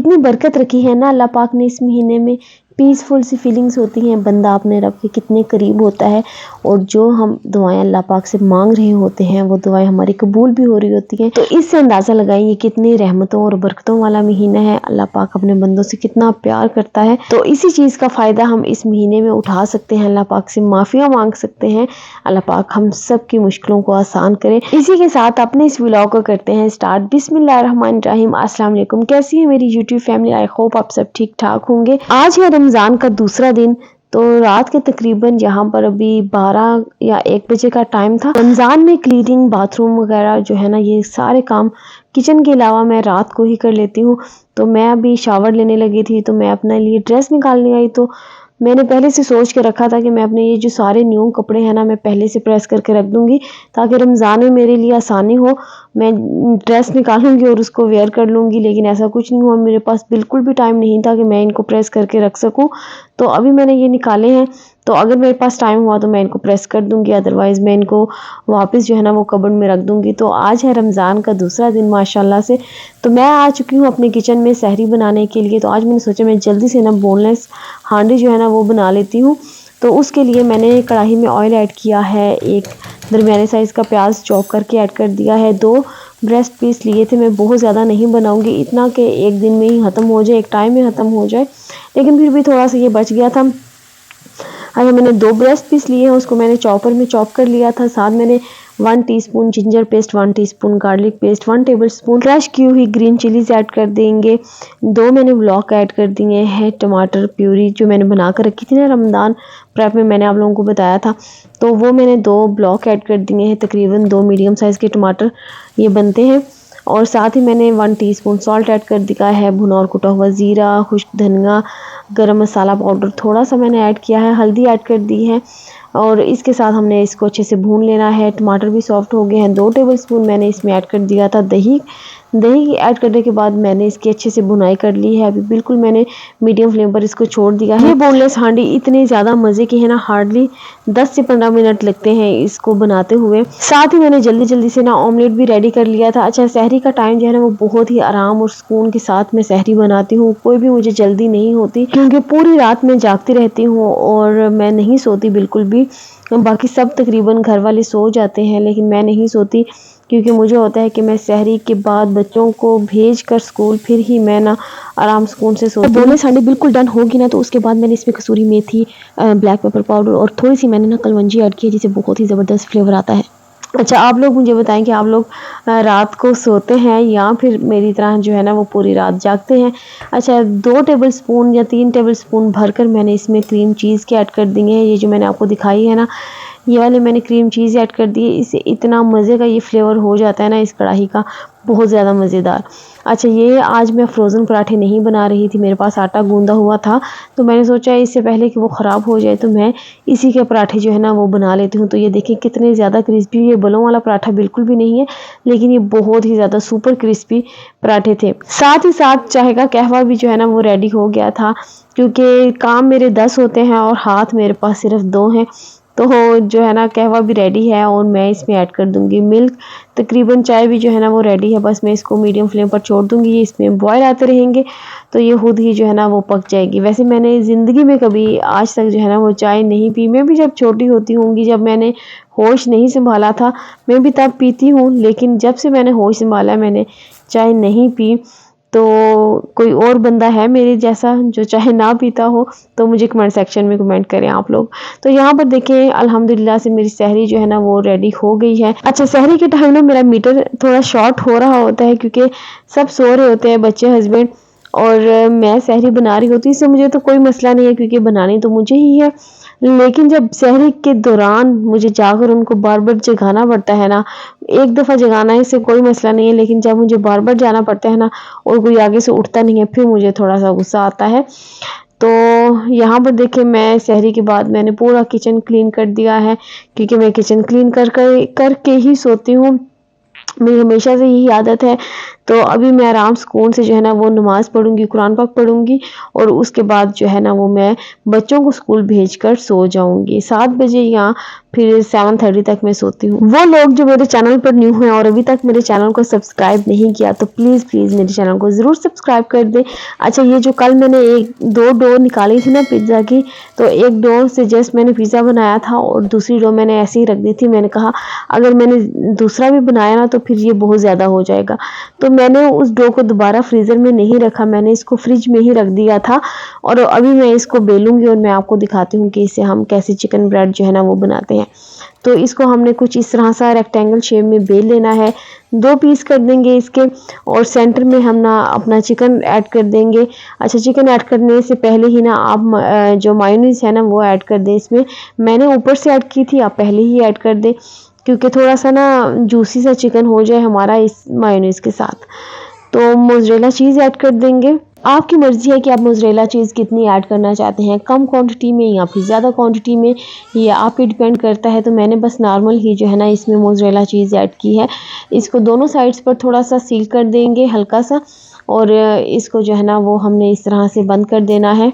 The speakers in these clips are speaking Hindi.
कितनी बरकत रखी है ना अल्लाह पाक ने इस महीने में। पीसफुल सी फीलिंग्स होती हैं, बंदा अपने रब के कितने करीब होता है और जो हम दुआएं अल्लाह पाक से मांग रहे होते हैं वो दुआएं हमारी कबूल भी हो रही होती हैं। तो इससे अंदाज़ा लगाइए ये कितनी रहमतों और बरकतों वाला महीना है। अल्लाह पाक अपने बंदों से कितना प्यार करता है। तो इसी चीज़ का फ़ायदा हम इस महीने में उठा सकते हैं, अल्लाह पाक से माफ़िया मांग सकते हैं। अल्लाह पाक हम सब की मुश्किलों को आसान करे। इसी के साथ अपने इस व्लॉग को करते हैं स्टार्ट। बिस्मिल्लाहिर्रहमानिर्रहीम। अस्सलाम वालेकुम। कैसी है मेरी यूट्यूब फैमिली? आई होप आप सब ठीक ठाक होंगे। आज है रमज़ान का दूसरा दिन। तो रात के तकरीबन यहाँ पर अभी 12 या 1 बजे का टाइम था। रमज़ान में क्लीनिंग, बाथरूम वगैरह जो है ना, ये सारे काम किचन के अलावा मैं रात को ही कर लेती हूँ। तो मैं अभी शावर लेने लगी थी तो मैं अपने लिए ड्रेस निकालने आई। तो मैंने पहले से सोच के रखा था कि मैं अपने ये जो सारे न्यू कपड़े हैं ना, मैं पहले से प्रेस करके रख दूँगी ताकि रमज़ान में मेरे लिए आसानी हो। मैं ड्रेस निकालूँगी और उसको वेयर कर लूँगी, लेकिन ऐसा कुछ नहीं हुआ। मेरे पास बिल्कुल भी टाइम नहीं था कि मैं इनको प्रेस करके रख सकूँ। तो अभी मैंने ये निकाले हैं, तो अगर मेरे पास टाइम हुआ तो मैं इनको प्रेस कर दूँगी, अदरवाइज़ मैं इनको वापस जो है ना वो कबर्ड में रख दूँगी। तो आज है रमज़ान का दूसरा दिन माशाल्लाह से। तो मैं आ चुकी हूँ अपने किचन में सहरी बनाने के लिए। तो आज मैंने सोचा मैं जल्दी से ना बोनलेस हांडी जो है ना वो बना लेती हूँ। तो उसके लिए मैंने कढ़ाई में ऑयल ऐड किया है, एक दरमियाने साइज़ का प्याज चॉप करके ऐड कर दिया है, 2 ब्रेस्ट पीस लिए थे। मैं बहुत ज़्यादा नहीं बनाऊँगी, इतना कि एक दिन में ही ख़त्म हो जाए, एक टाइम में ख़त्म हो जाए, लेकिन फिर भी थोड़ा सा ये बच गया था। अच्छा, मैंने 2 ब्रेस्ट पीस लिए हैं, उसको मैंने चॉपर में चॉप कर लिया था। साथ मैंने 1 teaspoon ginger paste, 1 teaspoon garlic paste, 1 tablespoon crush की हुई ग्रीन चिलीज ऐड कर देंगे। 2 मैंने ब्लॉक ऐड कर दिए हैं टमाटर प्यूरी जो मैंने बना कर रखी थी ना रमज़ान प्रेप में, मैंने आप लोगों को बताया था। तो वो मैंने 2 ब्लॉक ऐड कर दिए हैं। तकरीबन 2 मीडियम साइज़ के टमाटर ये बनते हैं। और साथ ही मैंने 1 टीस्पून सॉल्ट ऐड कर दिया है, भुना और कुटा हुआ ज़ीरा, खुश्क धनिया, गरम मसाला पाउडर थोड़ा सा मैंने ऐड किया है, हल्दी ऐड कर दी है और इसके साथ हमने इसको अच्छे से भून लेना है। टमाटर भी सॉफ्ट हो गए हैं। 2 टेबलस्पून मैंने इसमें ऐड कर दिया था दही। दही ऐड करने के बाद मैंने इसकी अच्छे से भुनाई कर ली है। अभी बिल्कुल मैंने मीडियम फ्लेम पर इसको छोड़ दिया है। ये बोनलेस हांडी इतनी ज़्यादा मज़े की है ना, हार्डली 10 से 15 मिनट लगते हैं इसको बनाते हुए। साथ ही मैंने जल्दी जल्दी से ना ऑमलेट भी रेडी कर लिया था। अच्छा, सहरी का टाइम जो है ना वो बहुत ही आराम और सुकून के साथ मैं सहरी बनाती हूँ। कोई भी मुझे जल्दी नहीं होती क्योंकि पूरी रात मैं जागती रहती हूँ और मैं नहीं सोती बिल्कुल भी। बाकी सब तकरीबन घर वाले सो जाते हैं लेकिन मैं नहीं सोती क्योंकि मुझे होता है कि मैं सहरी के बाद बच्चों को भेज कर स्कूल फिर ही मैं ना आराम सुकून से सोती हूँ। बोनलेस हांडी बिल्कुल डन होगी ना तो उसके बाद मैंने इसमें कसूरी मेथी, ब्लैक पेपर पाउडर और थोड़ी सी मैंने ना कलवंजी ऐड की है जिससे बहुत ही ज़बरदस्त फ्लेवर आता है। अच्छा, आप लोग मुझे बताएं कि आप लोग रात को सोते हैं या फिर मेरी तरह जो है ना वो पूरी रात जागते हैं। अच्छा, 2 टेबलस्पून या 3 टेबलस्पून भरकर मैंने इसमें क्रीम चीज़ के ऐड कर दिए हैं। ये जो मैंने आपको दिखाई है ना, ये वाले मैंने क्रीम चीज़ ऐड कर दी है। इससे इतना मज़े का ये फ्लेवर हो जाता है ना इस कढ़ाई का, बहुत ज़्यादा मज़ेदार। अच्छा, ये आज मैं फ्रोज़न पराठे नहीं बना रही थी, मेरे पास आटा गूंदा हुआ था तो मैंने सोचा इससे पहले कि वो ख़राब हो जाए तो मैं इसी के पराठे जो है ना वो बना लेती हूँ। तो ये देखिए कितने ज़्यादा क्रिस्पी, ये बलों वाला पराठा बिल्कुल भी नहीं है लेकिन ये बहुत ही ज़्यादा सुपर क्रिस्पी पराठे थे। साथ ही साथ चाय का कहवा भी जो है ना वो रेडी हो गया था क्योंकि काम मेरे 10 होते हैं और हाथ मेरे पास सिर्फ 2 हैं। तो जो है ना कहवा भी रेडी है और मैं इसमें ऐड कर दूंगी मिल्क। तकरीबन चाय भी जो है ना वो रेडी है, बस मैं इसको मीडियम फ्लेम पर छोड़ दूंगी, इसमें बॉयल आते रहेंगे तो ये खुद ही जो है ना वो पक जाएगी। वैसे मैंने ज़िंदगी में कभी आज तक जो है ना वो चाय नहीं पी। मैं भी जब छोटी होती होंगी, जब मैंने होश नहीं संभाला था, मैं भी तब पीती हूँ, लेकिन जब से मैंने होश संभाला मैंने चाय नहीं पी। तो कोई और बंदा है मेरे जैसा जो चाहे ना पीता हो तो मुझे कमेंट सेक्शन में कमेंट करें आप लोग। तो यहाँ पर देखें अल्हम्दुलिल्लाह से मेरी सहरी जो है ना वो रेडी हो गई है। अच्छा, सहरी के टाइम ना मेरा मीटर थोड़ा शॉर्ट हो रहा होता है क्योंकि सब सो रहे होते हैं, बच्चे, हस्बैंड, और मैं सहरी बना रही होती हूँ। इससे मुझे तो कोई मसला नहीं है क्योंकि बनानी तो मुझे ही है, लेकिन जब सहरी के दौरान मुझे जाकर उनको बार बार जगाना पड़ता है ना, एक दफ़ा जगाना है इससे कोई मसला नहीं है, लेकिन जब मुझे बार बार जाना पड़ता है ना और कोई आगे से उठता नहीं है फिर मुझे थोड़ा सा गुस्सा आता है। तो यहाँ पर देखिए मैं सहरी के बाद मैंने पूरा किचन क्लीन कर दिया है क्योंकि मैं किचन क्लीन करके ही सोती हूँ, मेरी हमेशा से यही आदत है। तो अभी मैं आराम सुकून से जो है ना वो नमाज़ पढ़ूँगी, कुरान पाक पढ़ूँगी और उसके बाद जो है ना वो मैं बच्चों को स्कूल भेजकर सो जाऊँगी। 7 बजे या फिर 7:30 तक मैं सोती हूँ। वो लोग जो मेरे चैनल पर न्यू हैं और अभी तक मेरे चैनल को सब्सक्राइब नहीं किया तो प्लीज़ मेरे चैनल को ज़रूर सब्सक्राइब कर दें। अच्छा, ये जो कल मैंने 2 डो निकाली थी ना पिज़्ज़ा की, तो एक डो से जस्ट मैंने पिज़्ज़ा बनाया था और दूसरी डो मैंने ऐसे ही रख दी थी। मैंने कहा अगर मैंने दूसरा भी बनाया ना तो फिर ये बहुत ज़्यादा हो जाएगा। तो मैंने उस डो को दोबारा फ्रीज़र में नहीं रखा, मैंने इसको फ्रिज में ही रख दिया था और अभी मैं इसको बेलूँगी और मैं आपको दिखाती हूँ कि इसे हम कैसे चिकन ब्रेड जो है ना वो बनाते हैं। तो इसको हमने कुछ इस तरह सा रेक्टेंगल शेप में बेल लेना है। 2 पीस कर देंगे इसके और सेंटर में हम ना अपना चिकन ऐड कर देंगे। अच्छा, चिकन ऐड करने से पहले ही ना आप जो मायोनीज़ है ना वो ऐड कर दें इसमें। मैंने ऊपर से ऐड की थी, आप पहले ही ऐड कर दें क्योंकि थोड़ा-सा ना जूसी सा चिकन हो जाए हमारा इस मायोनीज़ के साथ। तो मोज़रेला चीज़ ऐड कर देंगे। आपकी मर्ज़ी है कि आप मोज़रेला चीज़ कितनी ऐड करना चाहते हैं, कम क्वांटिटी में या फिर ज़्यादा क्वांटिटी में, ये आप पे डिपेंड करता है। तो मैंने बस नॉर्मल ही जो है ना इसमें मोज़रेला चीज़ ऐड की है। इसको दोनों साइड्स पर थोड़ा-सा सील कर देंगे हल्का सा और इसको जो है ना वो हमने इस तरह से बंद कर देना है।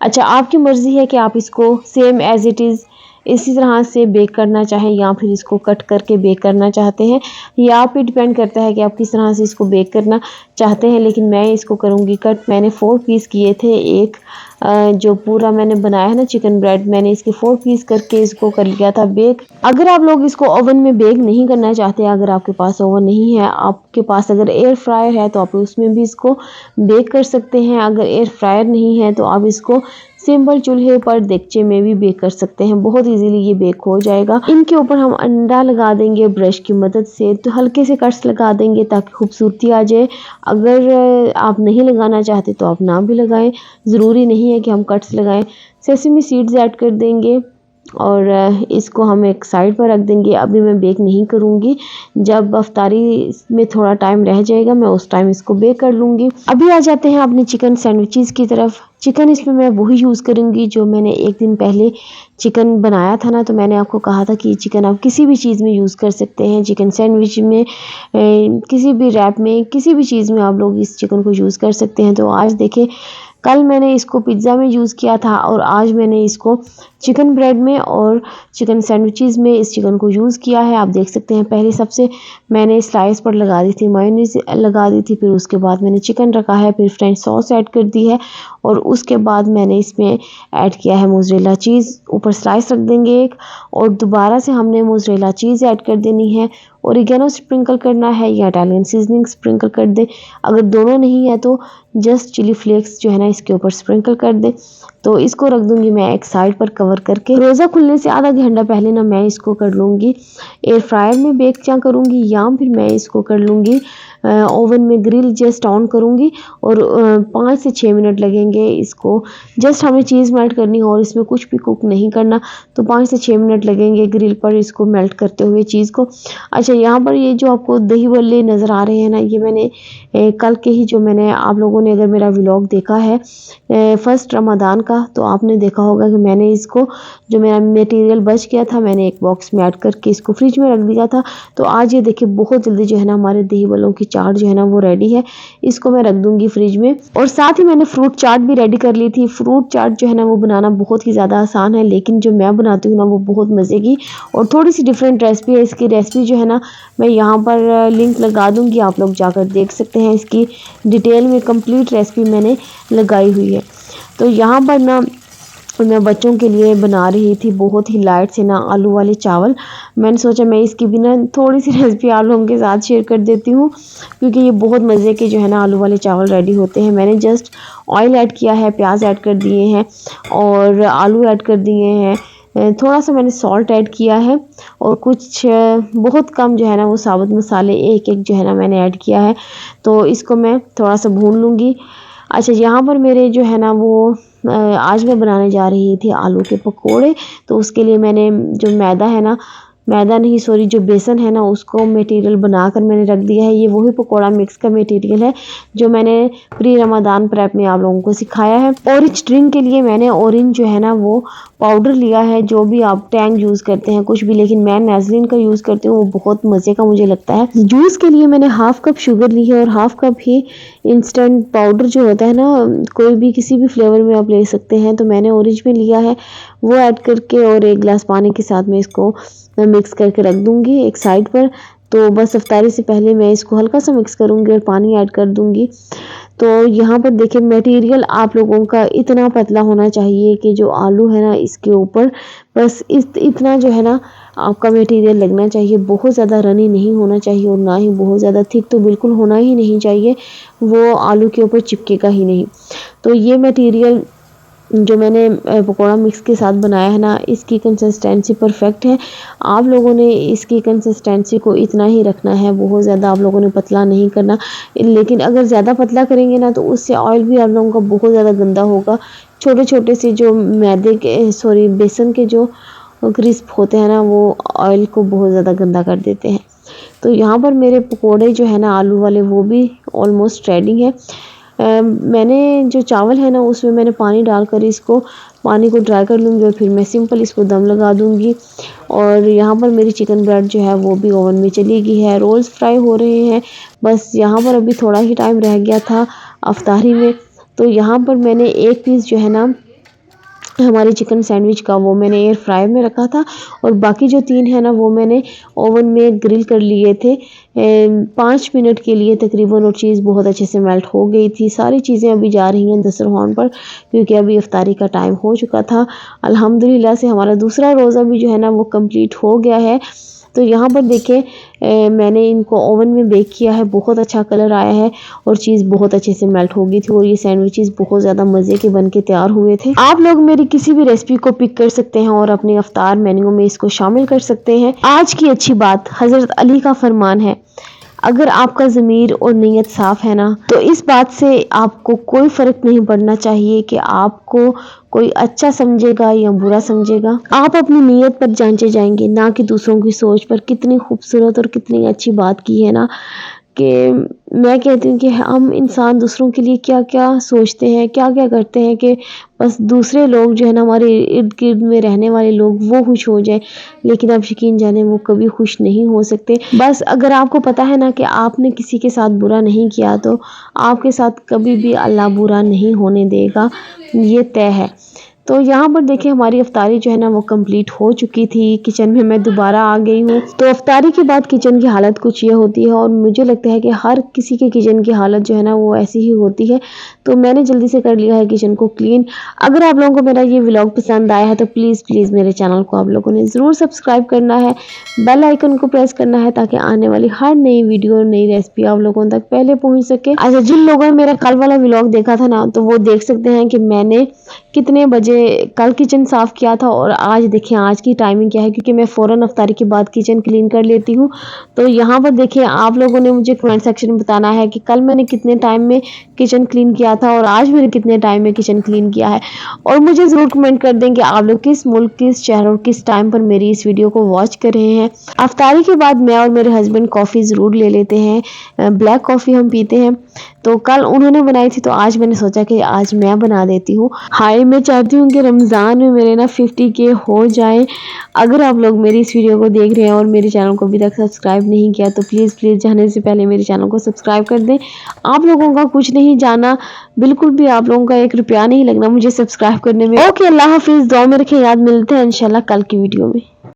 अच्छा, आपकी मर्ज़ी है कि आप इसको सेम एज़ इट इज़ इसी तरह से बेक करना चाहें या फिर इसको कट करके बेक करना चाहते हैं। ये आप पे डिपेंड करता है कि आप किस तरह से इसको बेक करना चाहते हैं, लेकिन मैं इसको करूँगी कट। मैंने 4 पीस किए थे। एक जो पूरा मैंने बनाया है ना चिकन ब्रेड, मैंने इसके 4 पीस करके इसको कर लिया था बेक। अगर आप लोग इसको ओवन में बेक नहीं करना चाहते, अगर आपके पास ओवन नहीं है, आपके पास अगर एयर फ्रायर है तो आप उसमें भी इसको बेक कर सकते हैं। अगर एयर फ्रायर नहीं है तो आप इसको सिंपल चूल्हे पर देगचे में भी बेक कर सकते हैं। बहुत इजीली ये बेक हो जाएगा। इनके ऊपर हम अंडा लगा देंगे ब्रश की मदद से, तो हल्के से कट्स लगा देंगे ताकि खूबसूरती आ जाए। अगर आप नहीं लगाना चाहते तो आप ना भी लगाएं, ज़रूरी नहीं है कि हम कट्स लगाएं। सेसमी सीड्स ऐड कर देंगे और इसको हम एक साइड पर रख देंगे। अभी मैं बेक नहीं करूँगी, जब अफ्तारी में थोड़ा टाइम रह जाएगा मैं उस टाइम इसको बेक कर लूँगी। अभी आ जाते हैं अपने चिकन सैंडविचेस की तरफ। चिकन इसमें मैं वही यूज़ करूँगी जो मैंने एक दिन पहले चिकन बनाया था ना, तो मैंने आपको कहा था कि चिकन आप किसी भी चीज़ में यूज़ कर सकते हैं। चिकन सैंडविच में, किसी भी रैप में, किसी भी चीज़ में आप लोग इस चिकन को यूज़ कर सकते हैं। तो आज देखिए, कल मैंने इसको पिज़्ज़ा में यूज़ किया था और आज मैंने इसको चिकन ब्रेड में और चिकन सैंडविचेस में इस चिकन को यूज़ किया है। आप देख सकते हैं, पहले सबसे मैंने स्लाइस पर लगा दी थी, मायोनीज़ लगा दी थी, फिर उसके बाद मैंने चिकन रखा है, फिर फ्रेंच सॉस ऐड कर दी है और उसके बाद मैंने इसमें ऐड किया है मोज़रेला चीज़। ऊपर स्लाइस रख देंगे एक और दोबारा से हमने मोज़रेला चीज़ ऐड कर देनी है। ओरिगेनो स्प्रिंकल करना है या इटालियन सीजनिंग स्प्रिंकल कर दे। अगर दोनों नहीं है तो जस्ट चिली फ्लेक्स जो है ना इसके ऊपर स्प्रिंकल कर दे। तो इसको रख दूंगी मैं एक साइड पर कवर करके। रोज़ा खुलने से आधा घंटा पहले ना मैं इसको कर लूँगी एयर फ्रायर में बेक क्या करूँगी, या फिर मैं इसको कर लूँगी ओवन में ग्रिल जस्ट ऑन करूँगी और 5 से 6 मिनट लगेंगे इसको। जस्ट हमें चीज़ मेल्ट करनी हो और इसमें कुछ भी कुक नहीं करना, तो 5 से 6 मिनट लगेंगे ग्रिल पर इसको मेल्ट करते हुए चीज़ को। अच्छा, यहाँ पर ये जो आपको दही बल्ले नज़र आ रहे हैं ना, ये मैंने कल के ही, जो मैंने, आप लोगों ने अगर मेरा व्लॉग देखा है फर्स्ट रमज़ान का, तो आपने देखा होगा कि मैंने इसको, जो मेरा मटेरियल बच गया था, मैंने एक बॉक्स में ऐड करके इसको फ्रिज में रख दिया था। तो आज ये देखिए बहुत जल्दी जो है ना हमारे दही बल्लों की चाट जो है ना वो रेडी है। इसको मैं रख दूंगी फ्रिज में और साथ ही मैंने फ्रूट चाट भी रेडी कर ली थी। फ्रूट चाट जो है ना वो बनाना बहुत ही ज़्यादा आसान है, लेकिन जो मैं बनाती हूँ ना वो बहुत मज़े की और थोड़ी सी डिफरेंट रेसिपी है। इसकी रेसिपी जो है ना मैं यहाँ पर लिंक लगा दूंगी, आप लोग जाकर देख सकते हैं। इसकी डिटेल में कंप्लीट रेसिपी मैंने लगाई हुई है। तो यहाँ पर ना मैं बच्चों के लिए बना रही थी बहुत ही लाइट से ना आलू वाले चावल। मैंने सोचा मैं इसकी भी ना थोड़ी सी रेसिपी आप लोगों के साथ शेयर कर देती हूँ, क्योंकि ये बहुत मज़े के जो है ना आलू वाले चावल रेडी होते हैं। मैंने जस्ट ऑयल ऐड किया है, प्याज ऐड कर दिए हैं और आलू ऐड कर दिए हैं। थोड़ा सा मैंने सॉल्ट ऐड किया है और कुछ बहुत कम जो है ना वो साबुत मसाले एक जो है ना मैंने ऐड किया है। तो इसको मैं थोड़ा सा भून लूँगी। अच्छा, यहाँ पर मेरे जो है ना वो आज मैं बनाने जा रही थी आलू के पकोड़े। तो उसके लिए मैंने जो मैदा है ना मैदा नहीं सॉरी जो बेसन है ना उसको मटेरियल बनाकर मैंने रख दिया है। ये वही पकौड़ा मिक्स का मटेरियल है जो मैंने प्री रमज़ान प्रेप में आप लोगों को सिखाया है। ऑरेंज ड्रिंक के लिए मैंने ऑरेंज जो है ना वो पाउडर लिया है, जो भी आप टैंग यूज़ करते हैं कुछ भी, लेकिन मैं नेस्लिन का यूज़ करती हूँ, वो बहुत मज़े का मुझे लगता है। जूस के लिए मैंने हाफ कप शुगर ली है और हाफ कप ही इंस्टेंट पाउडर जो होता है ना, कोई भी किसी भी फ्लेवर में आप ले सकते हैं, तो मैंने ऑरेंज में लिया है, वो ऐड करके और 1 गिलास पानी के साथ में इसको मिक्स करके रख दूंगी एक साइड पर। तो बस इफ्तारी से पहले मैं इसको हल्का सा मिक्स करूंगी और पानी ऐड कर दूंगी। तो यहाँ पर देखिए मटेरियल आप लोगों का इतना पतला होना चाहिए कि जो आलू है ना इसके ऊपर बस इतना जो है ना आपका मटेरियल लगना चाहिए। बहुत ज़्यादा रनी नहीं होना चाहिए और ना ही बहुत ज़्यादा थिक तो बिल्कुल होना ही नहीं चाहिए, वो आलू के ऊपर चिपकेगा ही नहीं। तो ये मटेरियल जो मैंने पकौड़ा मिक्स के साथ बनाया है ना, इसकी कंसिस्टेंसी परफेक्ट है। आप लोगों ने इसकी कंसिस्टेंसी को इतना ही रखना है, बहुत ज़्यादा आप लोगों ने पतला नहीं करना। लेकिन अगर ज़्यादा पतला करेंगे ना तो उससे ऑयल भी आप लोगों का बहुत ज़्यादा गंदा होगा। छोटे छोटे से जो मैदे के सॉरी बेसन के जो क्रिस्प होते हैं ना, वो ऑयल को बहुत ज़्यादा गंदा कर देते हैं। तो यहाँ पर मेरे पकोड़े जो है ना आलू वाले वो भी ऑलमोस्ट रेडी है। मैंने जो चावल है ना उसमें मैंने पानी डालकर इसको पानी को ड्राई कर लूँगी और फिर मैं सिंपल इसको दम लगा दूँगी। और यहाँ पर मेरी चिकन ब्रेड जो है वो भी ओवन में चली गई है, रोल्स फ्राई हो रहे हैं। बस यहाँ पर अभी थोड़ा ही टाइम रह गया था अफ्तारी में, तो यहाँ पर मैंने एक पीस जो है ना हमारी चिकन सैंडविच का वो मैंने एयर फ्राई में रखा था और बाकी जो 3 है ना वो मैंने ओवन में ग्रिल कर लिए थे 5 मिनट के लिए तकरीबन, और चीज़ बहुत अच्छे से मेल्ट हो गई थी। सारी चीज़ें अभी जा रही हैं दस्तरखान पर क्योंकि अभी इफ्तारी का टाइम हो चुका था। अल्हम्दुलिल्लाह से हमारा दूसरा रोज़ा भी जो है ना वो कंप्लीट हो गया है। तो यहाँ पर देखें मैंने इनको ओवन में बेक किया है, बहुत अच्छा कलर आया है और चीज़ बहुत अच्छे से मेल्ट हो गई थी और ये सैंडविचेस बहुत ज़्यादा मज़े के बन के तैयार हुए थे। आप लोग मेरी किसी भी रेसिपी को पिक कर सकते हैं और अपने इफ्तार मेन्यू में इसको शामिल कर सकते हैं। आज की अच्छी बात, हज़रत अली का फरमान है, अगर आपका ज़मीर और नीयत साफ़ है ना तो इस बात से आपको कोई फ़र्क नहीं पड़ना चाहिए कि आपको कोई अच्छा समझेगा या बुरा समझेगा। आप अपनी नीयत पर जांचे जाएंगे, ना कि दूसरों की सोच पर। कितनी खूबसूरत और कितनी अच्छी बात की है ना कि मैं कहती हूँ कि हम इंसान दूसरों के लिए क्या क्या सोचते हैं, क्या क्या करते हैं कि बस दूसरे लोग जो है ना हमारे इर्द गिर्द में रहने वाले लोग वो खुश हो जाए, लेकिन आप यकीन जाने वो कभी खुश नहीं हो सकते। बस अगर आपको पता है ना कि आपने किसी के साथ बुरा नहीं किया तो आपके साथ कभी भी अल्लाह बुरा नहीं होने देगा, ये तय है। तो यहाँ पर देखिए हमारी इफ्तारी जो है ना वो कंप्लीट हो चुकी थी। किचन में मैं दोबारा आ गई हूँ। तो इफ्तारी के बाद किचन की हालत कुछ ये होती है और मुझे लगता है कि हर किसी के किचन की हालत जो है ना वो ऐसी ही होती है। तो मैंने जल्दी से कर लिया है किचन को क्लीन। अगर आप लोगों को मेरा ये व्लॉग पसंद आया है तो प्लीज़ मेरे चैनल को आप लोगों ने ज़रूर सब्सक्राइब करना है, बेल आइकन को प्रेस करना है ताकि आने वाली हर नई वीडियो और नई रेसिपी आप लोगों तक पहले पहुँच सके। अच्छा, जिन लोगों ने मेरा कल वाला व्लॉग देखा था ना तो वो देख सकते हैं कि मैंने कितने बजे कल किचन साफ़ किया था और आज देखिए आज की टाइमिंग क्या है, क्योंकि मैं फ़ौरन इफ्तारी के बाद किचन क्लीन कर लेती हूँ। तो यहाँ पर देखिए आप लोगों ने मुझे कमेंट सेक्शन में बताना है कि कल मैंने कितने टाइम में किचन क्लीन किया था और आज मैंने कितने टाइम में किचन क्लीन किया है। और मुझे ज़रूर कमेंट कर दें कि आप लोग किस मुल्क, किस शहर और किस टाइम पर मेरी इस वीडियो को वॉच कर रहे हैं। इफ्तारी के बाद मैं और मेरे हस्बैंड कॉफ़ी ज़रूर ले लेते हैं, ब्लैक कॉफ़ी हम पीते हैं। तो कल उन्होंने बनाई थी तो आज मैंने सोचा कि आज मैं बना देती हूँ। हाय, मैं चाहती हूँ कि रमज़ान में मेरे ना 50K हो जाए। अगर आप लोग मेरी इस वीडियो को देख रहे हैं और मेरे चैनल को अभी तक सब्सक्राइब नहीं किया तो प्लीज़ जाने से पहले मेरे चैनल को सब्सक्राइब कर दें। आप लोगों का कुछ नहीं जाना, बिल्कुल भी आप लोगों का 1 रुपया नहीं लगना मुझे सब्सक्राइब करने में। ओके, अल्लाह हाफिज़, दुआ में रखें, याद, मिलते हैं इंशाल्लाह कल की वीडियो में।